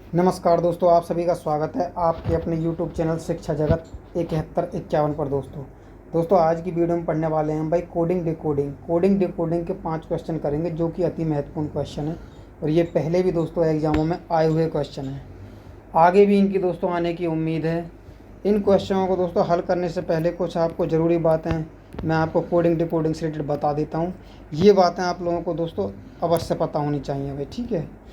नमस्कार दोस्तों, आप सभी का स्वागत है आपके अपने YouTube चैनल शिक्षा जगत 7151 पर। दोस्तों आज की वीडियो में पढ़ने वाले हैं भाई कोडिंग डिकोडिंग के 5 क्वेश्चन करेंगे जो कि अति महत्वपूर्ण क्वेश्चन है। और ये पहले भी दोस्तों एग्जामों में आए हुए क्वेश्चन हैं, आगे भी इनकी दोस्तों आने की उम्मीद है। इन क्वेश्चनों को दोस्तों हल करने से पहले कुछ आपको ज़रूरी बातें मैं आपको कोडिंग डिकोडिंग से रिलेटेड बता देता हूँ। ये बातें आप लोगों को दोस्तों अवश्य पता होनी चाहिए भाई, ठीक है।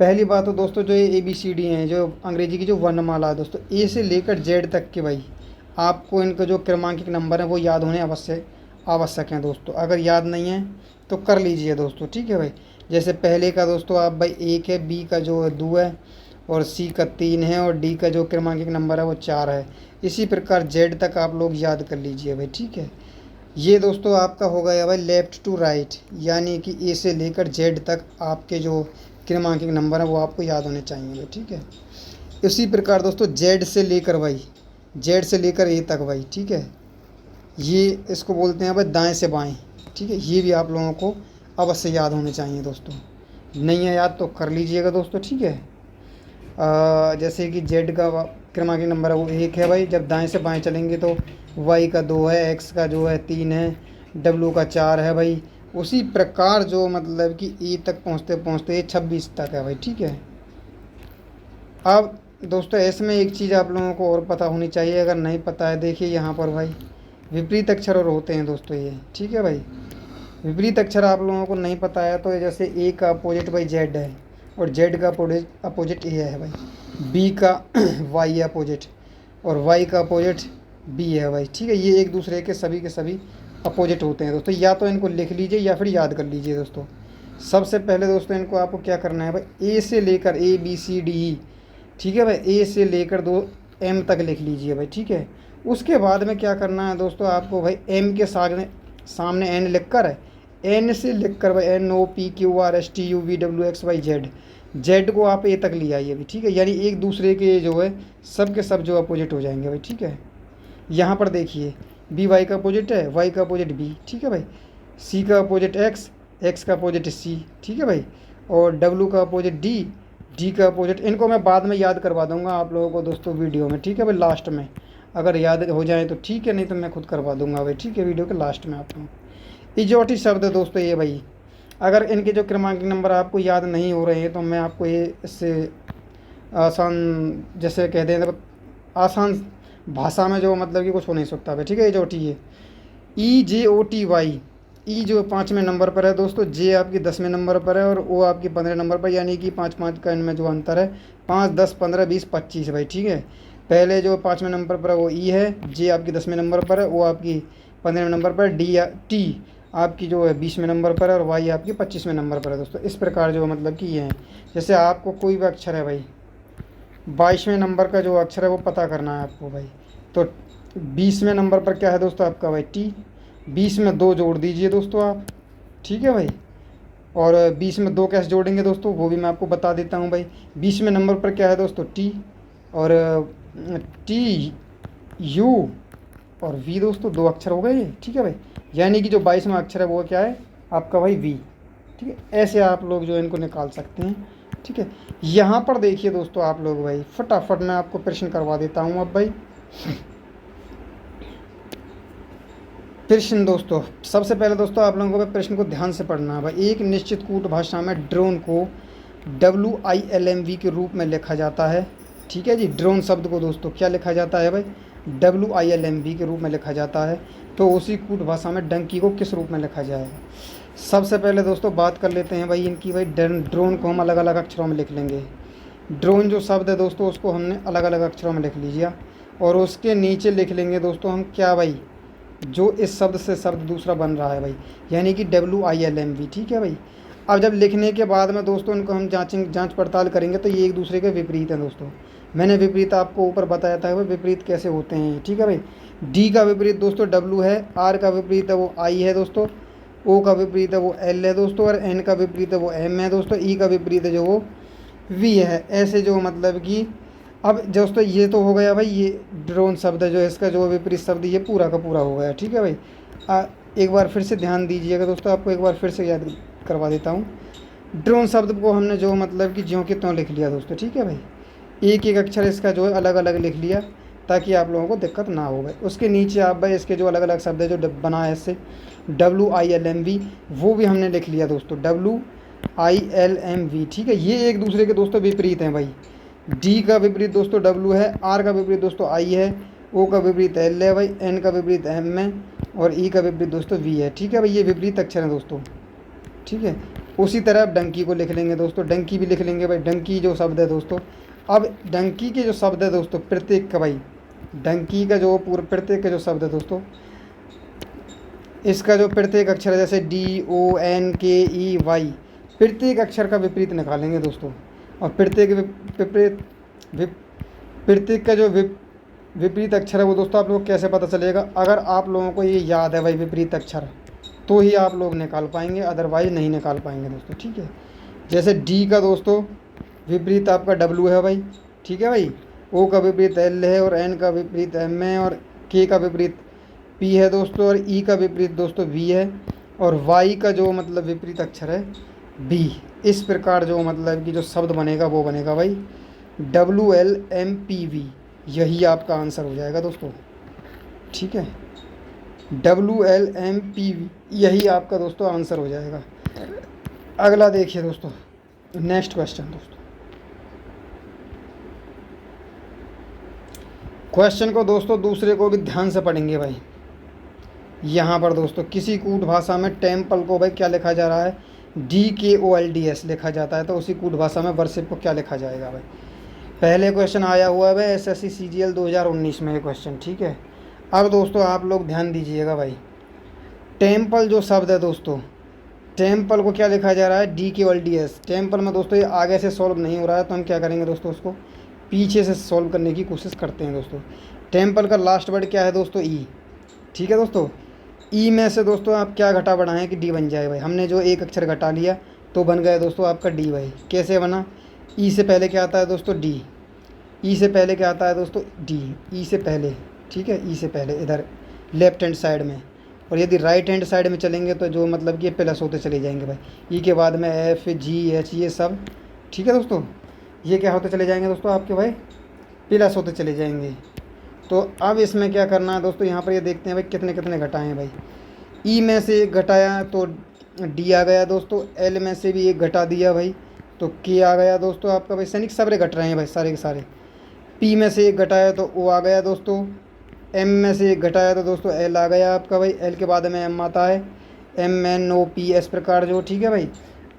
पहली बात तो दोस्तों जो ये ABCD हैं, जो अंग्रेजी की जो वर्णमाला है दोस्तों, ए से लेकर जेड तक के भाई आपको इनका जो क्रमांकित नंबर है वो याद होने आवश्यक हैं दोस्तों। अगर याद नहीं है तो कर लीजिए दोस्तों, ठीक है भाई। जैसे पहले का दोस्तों आप भाई 1 है, B का जो है 2 है, और C का 3 है, और D का जो क्रमांकित नंबर है वो 4 है। इसी प्रकार जेड तक आप लोग याद कर लीजिए भाई, ठीक है। ये दोस्तों आपका हो गया भाई लेफ़्ट टू राइट, यानी कि ए से लेकर जेड तक आपके जो क्रमांकित नंबर है वो आपको याद होने चाहिए भाई, ठीक है। इसी प्रकार दोस्तों जेड से लेकर ए तक भाई, ठीक है। ये इसको बोलते हैं भाई दाएं से बाएं, ठीक है। ये भी आप लोगों को अवश्य याद होने चाहिए दोस्तों। नहीं है याद तो कर लीजिएगा दोस्तों, ठीक है। जैसे कि जेड का क्रमांकित नंबर है वो 1 है भाई, जब दाएं से बाएं चलेंगे तो वाई का 2 है, एक्स का जो है 3 है, डब्लू का 4 है भाई। उसी प्रकार जो मतलब कि ई तक पहुंचते पहुंचते 26 तक है भाई, ठीक है। अब दोस्तों इसमें एक चीज़ आप लोगों को और पता होनी चाहिए, अगर नहीं पता है देखिए यहाँ पर भाई विपरीत अक्षर और होते हैं दोस्तों ये, ठीक है भाई। विपरीत अक्षर आप लोगों को नहीं पता है तो जैसे ए का अपोजिट भाई जेड है, और जेड का अपोजिट ए है भाई। बी का वाई अपोजिट, और वाई का अपोजिट बी है भाई, ठीक है। ये एक दूसरे के सभी अपोजिट होते हैं दोस्तों। या तो इनको लिख लीजिए या फिर याद कर लीजिए दोस्तों। सबसे पहले दोस्तों इनको आपको क्या करना है भाई, ए से लेकर ABCDE, ठीक है भाई, ए से लेकर दो M तक लिख लीजिए भाई, ठीक है। उसके बाद में क्या करना है दोस्तों आपको भाई M के सामने N लिख कर, N से लिख कर भाई NOPQRSTUVWXYZ, जेड को आप ए तक ले आइए भाई, ठीक है। यानी एक दूसरे के जो है सब के सब जो अपोजिट हो जाएंगे भाई, ठीक है। यहाँ पर देखिए बी वाई का अपोजिट है, वाई का अपोजिट बी, ठीक है भाई। सी का अपोजिट एक्स, एक्स का अपोजिट सी, ठीक है भाई। और डब्लू का अपोजिट डी, डी का अपोजिट, इनको मैं बाद में याद करवा दूंगा आप लोगों को दोस्तों वीडियो में, ठीक है भाई। लास्ट में अगर याद हो जाए तो ठीक है, नहीं तो मैं खुद करवा दूंगा भाई, ठीक है, वीडियो के लास्ट में आप लोग। इजोटी शब्द है दोस्तों ये भाई, अगर इनके जो क्रमांक नंबर आपको याद नहीं हो रहे हैं तो मैं आपको ये इससे आसान, जैसे कहते हैं आसान भाषा में जो मतलब कि कुछ हो नहीं सकता भाई, ठीक है। इजोटी है EJOTY, ई जो 5वें नंबर पर है दोस्तों, जे आपकी 10वें नंबर पर है, और ओ आपकी 15 नंबर पर, यानी कि 5 का इनमें जो अंतर है 5, 10, 15, 20, 25 भाई, ठीक है। पहले जो 5वें नंबर पर है वो ई है, जे आपकी 10वें नंबर पर है, ओ आपकी 15वें नंबर पर, टी आपकी जो है 20वें नंबर पर है, और वाई आपकी 25वें नंबर पर है दोस्तों। इस प्रकार जो मतलब कि ये हैं। जैसे आपको कोई भी अक्षर है भाई, 22वें नंबर का जो अक्षर है वो पता करना है आपको भाई, तो 20वें नंबर पर क्या है दोस्तों आपका भाई टी, 20 में 2 जोड़ दीजिए दोस्तों आप, ठीक है भाई। और 20 में 2 कैसे जोड़ेंगे दोस्तों वो भी मैं आपको बता देता हूँ भाई। 20वें नंबर पर क्या है दोस्तों टी, और टी यू और वी दोस्तों, 2 अक्षर हो गए ये, ठीक है भाई। यानी कि जो 22वां अक्षर है वो क्या है आपका भाई वी, ठीक है। ऐसे आप लोग जो इनको निकाल सकते हैं, ठीक है। यहाँ पर देखिए दोस्तों आप लोग भाई, फटाफट मैं आपको प्रश्न करवा देता हूँ अब भाई। प्रश्न दोस्तों, सबसे पहले दोस्तों आप लोगों को प्रश्न को ध्यान से पढ़ना है भाई। एक निश्चित कूट भाषा में ड्रोन को WILMV के रूप में लिखा जाता है, ठीक है जी। ड्रोन शब्द को दोस्तों क्या लिखा जाता है भाई, WILMV के रूप में लिखा जाता है। तो उसी कूट भाषा में डंकी को किस रूप में लिखा जाएगा। सबसे पहले दोस्तों बात कर लेते हैं भाई इनकी भाई। ड्रोन को हम अलग अलग अक्षरों में लिख लेंगे। ड्रोन जो शब्द है दोस्तों उसको हमने अलग अलग अक्षरों में लिख लीजिए, और उसके नीचे लिख लेंगे दोस्तों हम क्या भाई, जो इस शब्द से शब्द दूसरा बन रहा है भाई, यानी कि WILMV, ठीक है भाई। अब जब लिखने के बाद में दोस्तों इनको हम जांच पड़ताल करेंगे तो ये एक दूसरे के विपरीत हैं दोस्तों। मैंने विपरीत आपको ऊपर बताया था भाई विपरीत कैसे होते हैं, ठीक है भाई। डी का विपरीत दोस्तों W है, आर का विपरीत है वो I है दोस्तों, ओ का विपरीत है वो L है दोस्तों, और एन का विपरीत है वो M है दोस्तों, ई का विपरीत है जो वो V है। ऐसे जो मतलब कि अब दोस्तों ये तो हो गया भाई ये ड्रोन शब्द है, जो इसका जो विपरीत शब्द ये पूरा का पूरा हो गया, ठीक है भाई। एक बार फिर से ध्यान दीजिएगा दोस्तों, आपको एक बार फिर से याद करवा देता हूँ। ड्रोन शब्द को हमने जो मतलब कि ज्यों के त्यों लिख लिया दोस्तों, ठीक है भाई। एक एक अक्षर इसका जो है अलग अलग लिख लिया ताकि आप लोगों को दिक्कत ना हो भाई। उसके नीचे आप भाई इसके जो अलग अलग शब्द है जो बना है इससे WILMV, वो भी हमने लिख लिया दोस्तों, WILMV। ठीक है, ये एक दूसरे के दोस्तों विपरीत हैं भाई। D का विपरीत दोस्तों W है, R का विपरीत दोस्तों I है, O का विपरीत L है भाई, N का विपरीत M है और E का विपरीत दोस्तों V है। ठीक है भाई, ये विपरीत अक्षर हैं दोस्तों। ठीक है, उसी तरह अब डंकी को लिख लेंगे दोस्तों, डंकी भी लिख लेंगे भाई। डंकी जो शब्द है दोस्तों, अब डंकी के जो शब्द है दोस्तों प्रत्येक का भाई, डंकी का जो पूरा प्रत्येक का जो शब्द है दोस्तों, इसका जो प्रत्येक अक्षर है जैसे DONKEY, प्रत्येक अक्षर का विपरीत निकालेंगे दोस्तों। और प्रत्येक का जो विपरीत अक्षर है वो दोस्तों आप लोगों को कैसे पता चलेगा? अगर आप लोगों को ये याद है भाई विपरीत अक्षर, तो ही आप लोग निकाल पाएंगे, अदरवाइज नहीं निकाल पाएंगे दोस्तों। ठीक है, जैसे D का दोस्तों विपरीत आपका W है भाई। ठीक है भाई, O का विपरीत L है और N का विपरीत M है और K का विपरीत P है दोस्तों और E का विपरीत दोस्तों V है और Y का जो मतलब विपरीत अक्षर है B। इस प्रकार जो मतलब कि जो शब्द बनेगा वो बनेगा भाई WLMPV। यही आपका आंसर हो जाएगा दोस्तों। ठीक है, WLMPV यही आपका दोस्तों आंसर हो जाएगा। अगला देखिए दोस्तों, नेक्स्ट क्वेश्चन दोस्तों। क्वेश्चन को दोस्तों दूसरे को भी ध्यान से पढ़ेंगे भाई। यहाँ पर दोस्तों किसी कूट भाषा में टेम्पल को भाई क्या लिखा जा रहा है? DKOLDS लिखा जाता है, तो उसी कूट भाषा में वर्शिप को क्या लिखा जाएगा भाई? पहले क्वेश्चन आया हुआ है भाई SSC CGL 2019 में ये क्वेश्चन। ठीक है, अब दोस्तों आप लोग ध्यान दीजिएगा भाई। टेम्पल जो शब्द है दोस्तों, टेम्पल को क्या लिखा जा रहा है? DKOLDS। टेम्पल में दोस्तों ये आगे से सॉल्व नहीं हो रहा है, तो हम क्या करेंगे दोस्तों, उसको पीछे से सॉल्व करने की कोशिश करते हैं दोस्तों। टेम्पल का लास्ट वर्ड क्या है दोस्तों? E। ठीक है दोस्तों, E में से दोस्तों आप क्या घटा बढ़ाएं कि D बन जाए भाई। हमने जो एक अक्षर घटा लिया तो बन गया दोस्तों आपका D भाई। कैसे बना? E से पहले क्या आता है दोस्तों? D। E से पहले क्या आता है दोस्तों? D। E से पहले, ठीक है, E से पहले इधर लेफ्ट हैंड साइड में, और यदि राइट हैंड साइड में चलेंगे तो जो मतलब कि ये प्लस होते चले जाएंगे भाई। E के बाद में F G H ये सब, ठीक है दोस्तों, ये क्या होते चले जाएंगे दोस्तों आपके भाई? प्लस होते चले जाएंगे। तो अब इसमें क्या करना है दोस्तों, यहाँ पर ये देखते हैं भाई कितने कितने घटाए हैं भाई। E में से एक घटाया तो D आ गया दोस्तों, L में से भी एक घटा दिया भाई तो K आ गया दोस्तों आपका भाई। सैनिक सारे घट रहे हैं भाई, सारे के सारे। P में से एक घटाया तो O आ गया दोस्तों, M में से एक घटाया तो दोस्तों L आ गया आपका भाई। L के बाद में M आता है, MNOP, इस प्रकार जो। ठीक है भाई,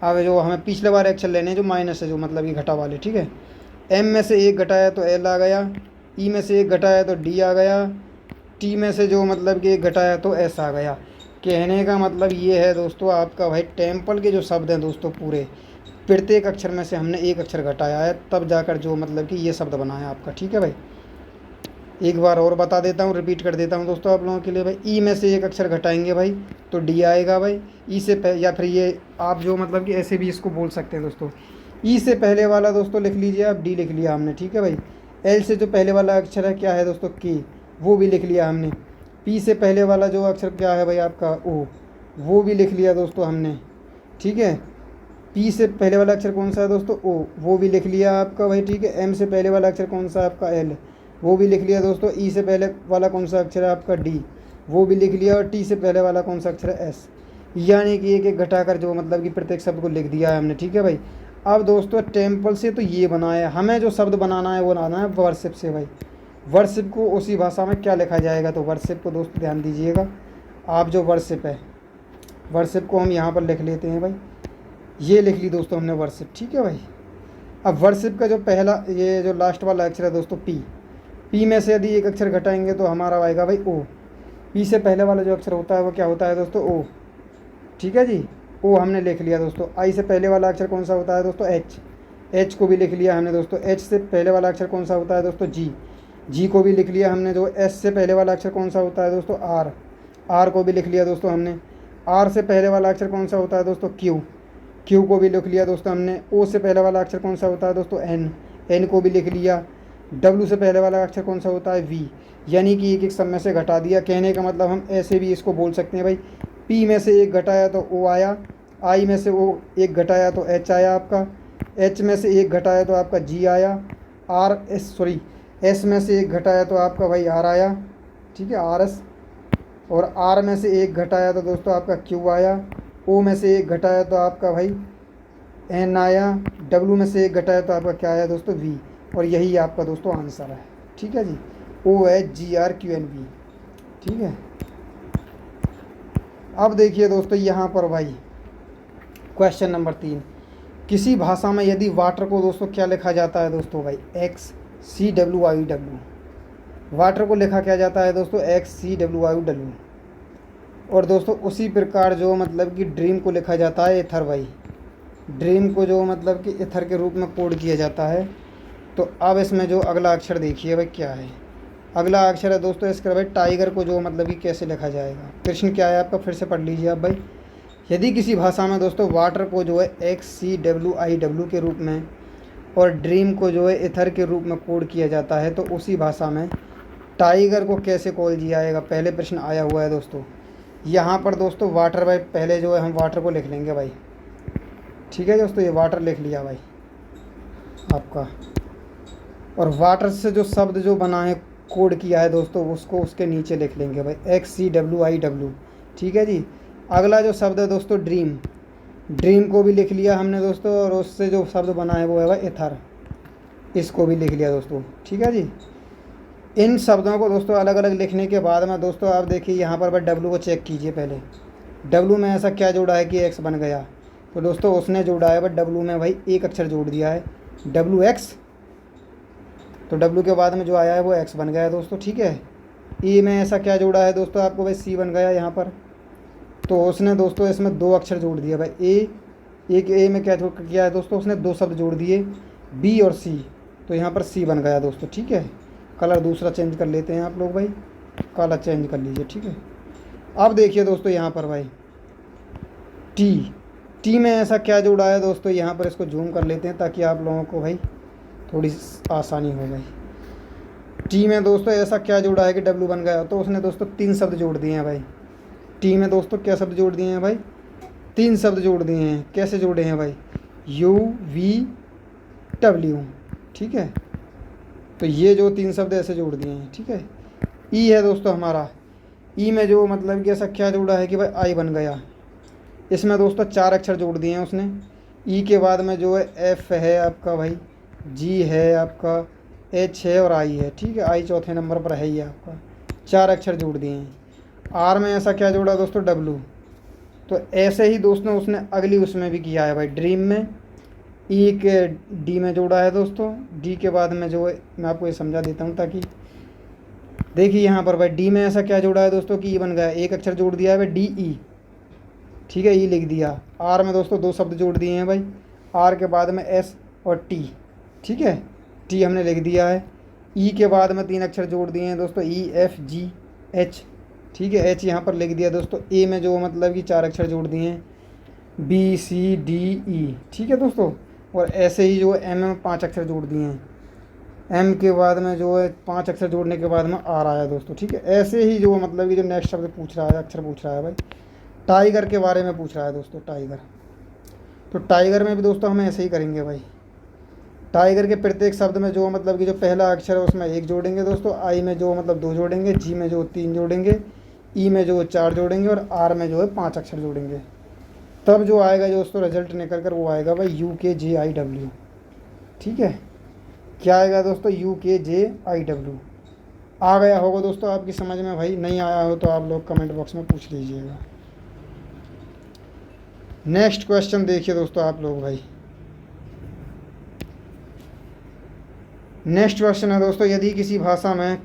अब जो हमें पिछले बार अक्षर लेने हैं जो माइनस है, जो मतलब कि घटा वाले। ठीक है, M में से एक घटाया तो L आ गया, E में से एक घटाया तो D आ गया, T में से जो मतलब कि एक घटाया तो S आ गया। कहने का मतलब ये है दोस्तों आपका भाई टेम्पल के जो शब्द हैं दोस्तों पूरे, प्रत्येक अक्षर में से हमने एक अक्षर घटाया है, तब जाकर जो मतलब कि ये शब्द बना है आपका। ठीक है भाई, एक बार और बता देता हूँ, रिपीट कर देता हूँ दोस्तों आप लोगों के लिए भाई। ई में से एक अक्षर घटाएंगे भाई तो डी आएगा भाई। ई से या फिर ये आप जो मतलब कि ऐसे भी इसको बोल सकते हैं दोस्तों। ई से पहले वाला दोस्तों लिख लीजिए आप, डी लिख लिया हमने। ठीक है भाई, एल से जो पहले वाला अक्षर है क्या है दोस्तों? के, वो भी लिख लिया हमने। पी से पहले वाला जो अक्षर क्या है भाई आपका? ओ, वो भी लिख लिया दोस्तों हमने। ठीक है, पी से पहले वाला अक्षर कौन सा है दोस्तों? ओ, वो भी लिख लिया आपका भाई। ठीक है, एम से पहले वाला अक्षर कौन सा है आपका? एल, वो भी लिख लिया दोस्तों। ई से पहले वाला कौन सा अक्षर है आपका? डी, वो भी लिख लिया। और टी से पहले वाला कौन सा अक्षर है? एस। यानी कि एक एक घटाकर जो मतलब कि प्रत्येक शब्द को लिख दिया है हमने। ठीक है भाई, अब दोस्तों टेम्पल से तो ये बनाया है, हमें जो शब्द बनाना है वो बनाना है वर्शिप से भाई। वर्शिप को उसी भाषा में क्या लिखा जाएगा? तो वर्शिप को दोस्तों ध्यान दीजिएगा आप, जो वर्शिप है, वर्शिप को हम यहाँ पर लिख लेते हैं भाई। ये लिख ली दोस्तों हमने वर्शिप। ठीक है भाई, अब वर्शिप का जो पहला ये जो लास्ट वाला अक्षर है दोस्तों पी, पी में से यदि एक अक्षर घटाएंगे तो हमारा आएगा भाई ओ। पी से पहले वाला जो अक्षर होता है वो क्या होता है दोस्तों? ओ। ठीक है जी, ओ हमने लिख लिया दोस्तों। आई से पहले वाला अक्षर कौन सा होता है दोस्तों? एच, एच को भी लिख लिया हमने दोस्तों। एच से पहले वाला अक्षर कौन सा होता है दोस्तों? जी, जी को भी लिख लिया हमने। जो एस से पहले वाला अक्षर कौन सा होता है दोस्तों? आर, आर को भी लिख लिया दोस्तों हमने। आर से पहले वाला अक्षर कौन सा होता है दोस्तों? क्यू, क्यू को भी लिख लिया दोस्तों हमने। ओ से पहले वाला अक्षर कौन सा होता है दोस्तों? एन, एन को भी लिख लिया। डब्ल्यू से पहले वाला अक्षर कौन सा होता है? वी, यानी कि एक एक सब में से घटा दिया। कहने का मतलब हम ऐसे भी इसको बोल सकते हैं भाई, पी में से एक घटाया तो ओ आया, आई में से ओ एक घटाया तो एच आया आपका, एच में से एक घटाया तो आपका जी आया, एस में से एक घटाया तो आपका भाई आर आया, ठीक है, आर एस। और आर में से एक घटाया तो दोस्तों आपका क्यू आया। ओ में से एक घटाया तो आपका भाई एन आया। डब्ल्यू में से एक घटाया तो आपका क्या आया दोस्तों, वी। और यही आपका दोस्तों आंसर है, ठीक है जी, O H G R Q N V, ठीक है। अब देखिए दोस्तों यहाँ पर भाई क्वेश्चन नंबर 3, किसी भाषा में यदि वाटर को दोस्तों क्या लिखा जाता है दोस्तों भाई, X C W I W. Water को लिखा क्या जाता है दोस्तों, X C W I W. और दोस्तों उसी प्रकार जो मतलब कि ड्रीम को लिखा जाता है एथर भाई, ड्रीम को जो मतलब कि एथर के रूप में कोड किया जाता है। तो अब इसमें जो अगला अक्षर देखिए भाई क्या है, अगला अक्षर है दोस्तों इसका भाई टाइगर को जो मतलब कि कैसे लिखा जाएगा। प्रश्न क्या है आपका, फिर से पढ़ लीजिए आप भाई। यदि किसी भाषा में दोस्तों वाटर को जो है X C W I W के रूप में और ड्रीम को जो है एथर के रूप में कोड किया जाता है, तो उसी भाषा में टाइगर को कैसे कॉल किया जाएगा, पहले प्रश्न आया हुआ है दोस्तों। यहाँ पर दोस्तों वाटर भाई पहले जो है हम वाटर को लिख लेंगे भाई, ठीक है दोस्तों, ये वाटर लिख लिया भाई आपका। और वाटर से जो शब्द जो बना है कोड किया है दोस्तों उसको उसके नीचे लिख लेंगे भाई, X C W I W, ठीक है जी। अगला जो शब्द है दोस्तों ड्रीम, ड्रीम को भी लिख लिया हमने दोस्तों, और उससे जो शब्द बना है वो है भाई एथर, इसको भी लिख लिया दोस्तों, ठीक है जी। इन शब्दों को दोस्तों अलग अलग लिखने के बाद में दोस्तों आप देखिए यहाँ पर भाई डब्ल्यू को चेक कीजिए पहले, डब्ल्यू में ऐसा क्या जोड़ा है कि एक्स बन गया। तो दोस्तों उसने जोड़ा है भाई डब्ल्यू में भाई एक अक्षर जोड़ दिया है, डब्ल्यू एक्स। तो डब्ल्यू के बाद में जो आया है वो एक्स बन गया है दोस्तों, ठीक है। ई में ऐसा क्या जोड़ा है दोस्तों आपको भाई, सी बन गया यहाँ पर। तो उसने दोस्तों इसमें दो अक्षर जोड़ दिया भाई, एक ए में क्या किया है दोस्तों, उसने दो शब्द जोड़ दिए, बी और सी। तो यहाँ पर सी बन गया दोस्तों, ठीक है। कलर दूसरा चेंज कर लेते हैं आप लोग भाई, कलर चेंज कर लीजिए, ठीक है। अब देखिए दोस्तों यहाँ पर भाई टी में ऐसा क्या जोड़ा है दोस्तों, यहाँ पर इसको जूम कर लेते हैं ताकि आप लोगों को भाई थोड़ी आसानी हो भाई। टी में दोस्तों ऐसा क्या जोड़ा है कि डब्ल्यू बन गया। तो उसने दोस्तों तीन शब्द जोड़ दिए हैं भाई, टी में दोस्तों क्या शब्द जोड़ दिए हैं भाई, तीन शब्द जोड़ दिए हैं। कैसे जोड़े हैं भाई, यू वी डब्ल्यू, ठीक है। तो ये जो तीन शब्द ऐसे जोड़ दिए हैं, ठीक है। ई है दोस्तों हमारा, ई में जो मतलब कि ऐसा क्या जोड़ा है कि भाई आई बन गया। इसमें दोस्तों चार अक्षर जोड़ दिए हैं उसने। ई के बाद में जो है एफ है आपका भाई, जी है आपका, एच है और आई है, ठीक है। आई चौथे नंबर पर है ही आपका, चार अक्षर जोड़ दिए हैं। आर में ऐसा क्या जोड़ा दोस्तों, डब्लू। तो ऐसे ही दोस्तों उसने अगली उसमें भी किया है भाई, ड्रीम में ई के डी में जोड़ा है दोस्तों। डी के बाद में जो है मैं आपको ये समझा देता हूँ ताकि देखिए यहाँ पर भाई डी में ऐसा क्या जोड़ा है दोस्तों कि ई बन गया, एक अक्षर जोड़ दिया है भाई डी ई, ठीक है, ई लिख दिया। आर में दोस्तों दो शब्द जोड़ दिए हैं भाई, आर के बाद में एस और टी, ठीक है, टी हमने लिख दिया है। ई के बाद में तीन अक्षर जोड़ दिए हैं दोस्तों, ई एफ जी एच, ठीक है, एच यहाँ पर लिख दिया दोस्तों। ए में जो मतलब कि चार अक्षर जोड़ दिए हैं, बी सी डी ई, ठीक है दोस्तों। और ऐसे ही जो एम में पांच अक्षर जोड़ दिए हैं, एम के बाद में जो है पांच अक्षर जोड़ने के बाद में आर आया दोस्तों, ठीक है। ऐसे ही जो मतलब कि जो नेक्स्ट शब्द पूछ रहा है, अक्षर पूछ रहा है भाई, टाइगर के बारे में पूछ रहा है दोस्तों, टाइगर। तो टाइगर में भी दोस्तों हम ऐसे ही करेंगे भाई, टाइगर के प्रत्येक शब्द में जो मतलब कि जो पहला अक्षर है उसमें एक जोड़ेंगे दोस्तों, आई में जो मतलब दो जोड़ेंगे, जी में जो तीन जोड़ेंगे, ई में जो चार जोड़ेंगे और आर में जो है पांच अक्षर जोड़ेंगे। तब जो आएगा जो दोस्तों रिजल्ट निकल कर वो आएगा भाई यू के जे आई डब्ल्यू, ठीक है। क्या आएगा दोस्तों, यू के जे आई डब्ल्यू। आ गया होगा दोस्तों आपकी समझ में भाई, नहीं आया हो तो आप लोग कमेंट बॉक्स में पूछ लीजिएगा। नेक्स्ट क्वेश्चन देखिए दोस्तों आप लोग भाई, नेक्स्ट क्वेश्चन है दोस्तों, यदि किसी भाषा में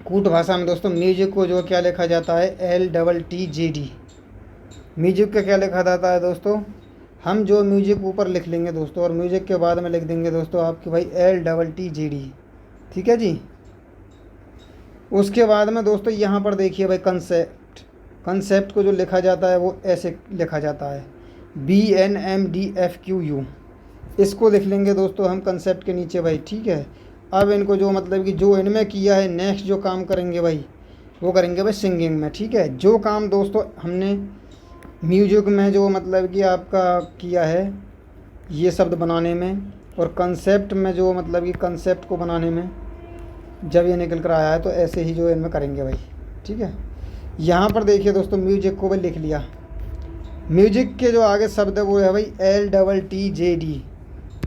कूट भाषा में दोस्तों म्यूजिक को जो क्या लिखा जाता है, एल डबल टी जे डी। म्यूजिक का क्या लिखा जाता है दोस्तों, हम जो म्यूजिक ऊपर लिख लेंगे दोस्तों और म्यूजिक के बाद में लिख देंगे दोस्तों आपकी भाई एल डबल टी जे डी, ठीक है जी। उसके बाद में दोस्तों यहाँ पर देखिए भाई कंसेप्ट, कंसेप्ट को जो लिखा जाता है वो ऐसे लिखा जाता है, B N M D F Q U. इसको लिख लेंगे दोस्तों हम कंसेप्ट के नीचे भाई, ठीक है। अब इनको जो मतलब कि जो इनमें किया है नेक्स्ट जो काम करेंगे भाई वो करेंगे भाई सिंगिंग में, ठीक है। जो काम दोस्तों हमने म्यूजिक में जो मतलब कि आपका किया है ये शब्द बनाने में, और कंसेप्ट में जो मतलब कि कंसेप्ट को बनाने में जब ये निकल कर आया है तो ऐसे ही जो इनमें करेंगे भाई, ठीक है। यहाँ पर देखिए दोस्तों म्यूजिक को भी लिख लिया। म्यूजिक के जो आगे शब्द है वो है भाई LTTJD।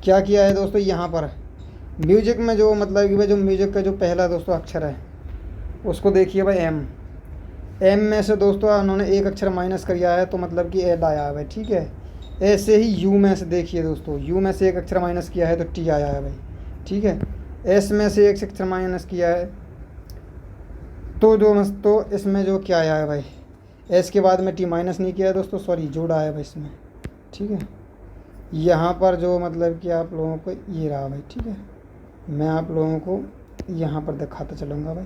क्या किया है दोस्तों, यहाँ पर म्यूजिक में जो मतलब कि भाई जो म्यूजिक का जो पहला दोस्तों अक्षर है उसको देखिए भाई एम में से दोस्तों उन्होंने एक अक्षर माइनस किया है तो मतलब कि एल आया है भाई, ठीक है। ऐसे ही यू में से देखिए दोस्तों, यू में से एक अक्षर माइनस किया है तो टी आया है भाई, ठीक है। एस में से एक अक्षर माइनस किया है तो इसमें जो क्या आया है भाई, एस के बाद में टी माइनस नहीं किया है दोस्तों, सॉरी जोड़ा है भाई इसमें, ठीक है। यहाँ पर जो मतलब कि आप लोगों को ये रहा भाई, ठीक है। मैं आप लोगों को यहाँ पर दिखाता चलूँगा भाई।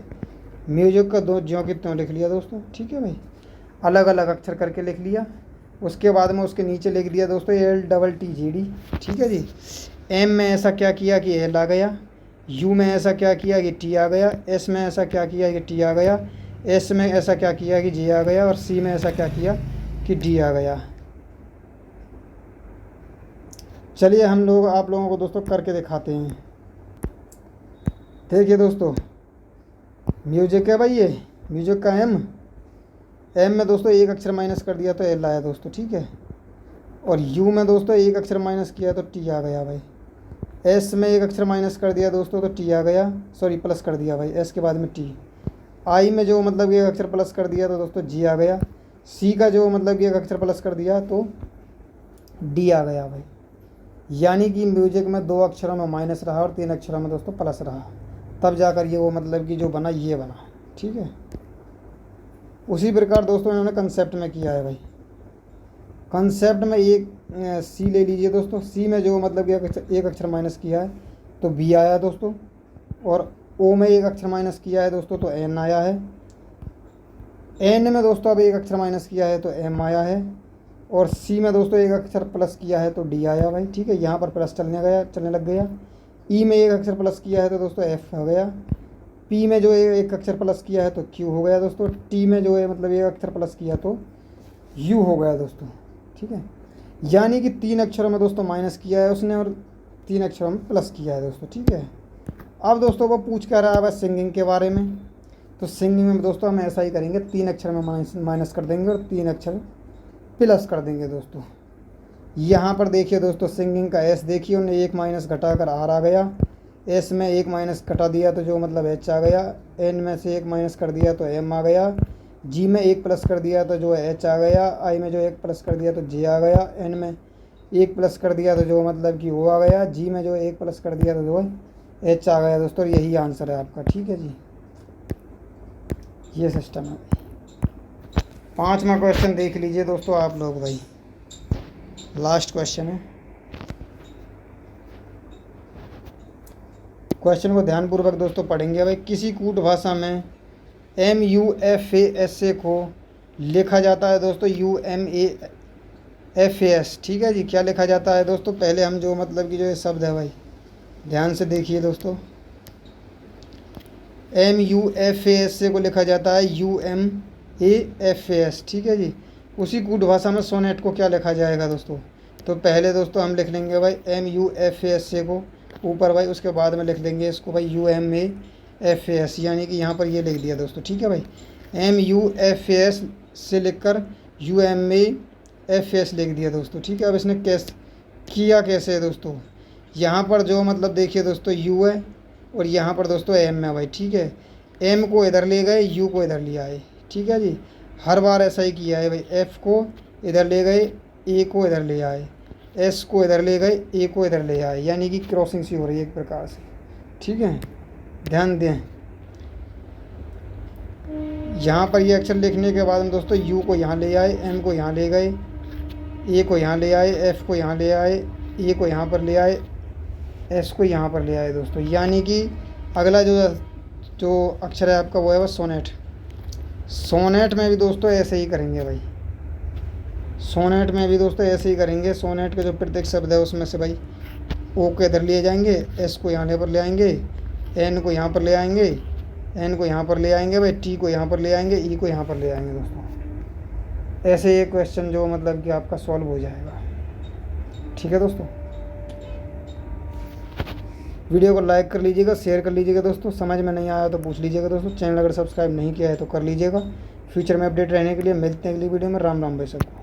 म्यूजिक का दो ज्यों की त्यों लिख लिया दोस्तों, ठीक है भाई, अलग अलग अक्षर करके लिख लिया। उसके बाद में उसके नीचे लिख दिया दोस्तों LTTJD, ठीक है जी। एम में ऐसा क्या किया कि एल आ गया, यू में ऐसा क्या किया कि टी आ गया, एस में ऐसा क्या किया कि टी आ गया, एस में ऐसा क्या किया कि जे आ गया, और सी में ऐसा क्या किया कि डी आ गया। चलिए हम लोग आप लोगों को दोस्तों करके दिखाते हैं। देखिए दोस्तों म्यूजिक है भाई, ये म्यूजिक का एम में दोस्तों एक अक्षर माइनस कर दिया तो एल आया दोस्तों, ठीक है। और यू में दोस्तों एक अक्षर माइनस किया तो टी आ गया भाई। एस में एक अक्षर माइनस कर दिया दोस्तों तो टी आ गया, सॉरी प्लस कर दिया भाई, एस के बाद में टी। आई में जो मतलब एक अक्षर प्लस कर दिया तो दोस्तों जी आ गया। सी का जो मतलब एक अक्षर प्लस कर दिया तो डी आ गया भाई। यानी कि म्यूजिक में 2 अक्षरों में माइनस रहा और 3 अक्षरों में दोस्तों प्लस रहा, तब जाकर ये वो मतलब कि जो बना ये बना, ठीक है। उसी प्रकार दोस्तों इन्होंने कंसेप्ट में किया है भाई। कंसेप्ट में एक सी ले लीजिए दोस्तों, सी में जो मतलब एक अक्षर माइनस किया है तो बी आया दोस्तों, और ओ में एक अक्षर माइनस किया है दोस्तों तो एन आया है। एन में दोस्तों अब एक अक्षर माइनस किया है तो एम आया है, और सी में दोस्तों एक अक्षर प्लस किया है तो डी आया भाई, ठीक है। यहाँ पर प्लस चलने लग गया। ई में एक अक्षर प्लस किया है तो दोस्तों एफ हो गया। पी में जो एक अक्षर प्लस किया है तो क्यू हो गया दोस्तों। टी में जो है मतलब एक अक्षर प्लस किया तो यू हो गया दोस्तों, ठीक है। यानी कि 3 अक्षरों में दोस्तों माइनस किया है उसने और 3 अक्षरों में प्लस किया है दोस्तों, ठीक है। अब दोस्तों वो पूछ कर रहा है सिंगिंग के बारे में, तो सिंगिंग में दोस्तों हम ऐसा ही करेंगे, 3 अक्षर में माइनस कर देंगे और 3 अक्षर प्लस कर देंगे दोस्तों। यहाँ पर देखिए दोस्तों सिंगिंग का एस देखिए, उन्हें एक माइनस घटाकर आर आ गया। एस में एक माइनस घटा दिया तो जो मतलब एच आ गया। एन में से एक माइनस कर दिया तो एम आ गया। जी में एक प्लस कर दिया तो जो है एच आ गया। आई में जो एक प्लस कर दिया तो जे आ गया। एन में एक प्लस कर दिया तो जो मतलब कि ओ आ गया। जी में जो एक प्लस कर दिया तो जो है एच आ गया दोस्तों। यही आंसर है आपका, ठीक है जी, ये सिस्टम है। 5वां क्वेश्चन देख लीजिए दोस्तों आप लोग भाई, लास्ट क्वेश्चन है। क्वेश्चन को ध्यानपूर्वक दोस्तों पढ़ेंगे भाई। किसी कूट भाषा में MUFASA को लिखा जाता है दोस्तों UMAFAS, ठीक है जी। क्या लिखा जाता है दोस्तों, पहले हम जो मतलब कि जो ये शब्द है भाई ध्यान से देखिए दोस्तों। MUFASA को लिखा जाता है UMAFAS, ठीक है जी। उसी कूट भाषा में सोनेट को क्या लिखा जाएगा दोस्तों, तो पहले दोस्तों हम लिख लेंगे भाई MUFASA को ऊपर भाई, उसके बाद में लिख देंगे इसको भाई UMAFAS, यानी कि यहाँ पर ये लिख दिया दोस्तों, ठीक है भाई। MUFAS से लिखकर UMAFAS लिख दिया दोस्तों, ठीक है। अब इसने किया कैसे है दोस्तों, यहाँ पर जो मतलब देखिए दोस्तों U है और यहाँ पर दोस्तों M है भाई, ठीक है। M को इधर ले गए, U को इधर ले आए, ठीक है जी। हर बार ऐसा ही किया है भाई। F को इधर ले गए, A को इधर ले आए, S को इधर ले गए, A को इधर ले आए, यानी कि क्रॉसिंग सी हो रही है एक प्रकार से, ठीक है। ध्यान दें, यहाँ पर ये अक्षर लिखने के बाद हम दोस्तों U को यहाँ ले आए, M को यहाँ ले गए, A को यहाँ ले आए, F को यहाँ ले आए, A को यहाँ पर ले आए, S को यहाँ पर ले आए दोस्तों। यानी कि अगला जो अक्षर है आपका वो है बस सोनेट। सोनेट में भी दोस्तों ऐसे ही करेंगे भाई, सोनेट में भी दोस्तों ऐसे ही करेंगे। सोनेट का जो प्रत्येक शब्द है उसमें से भाई ओ को इधर लिए जाएंगे, एस को यहाँ पर ले आएंगे, एन को यहाँ पर ले आएंगे, एन को यहाँ पर ले आएंगे भाई, टी को यहाँ पर ले आएंगे, ई को यहाँ पर ले आएंगे दोस्तों। ऐसे ये क्वेश्चन जो मतलब कि आपका सॉल्व हो जाएगा, ठीक है दोस्तों। वीडियो को लाइक कर लीजिएगा, शेयर कर लीजिएगा दोस्तों। समझ में नहीं आया तो पूछ लीजिएगा दोस्तों। चैनल अगर सब्सक्राइब नहीं किया है तो कर लीजिएगा। फ्यूचर में अपडेट रहने के लिए मिलते हैं अगली वीडियो में। राम राम भाई सबको।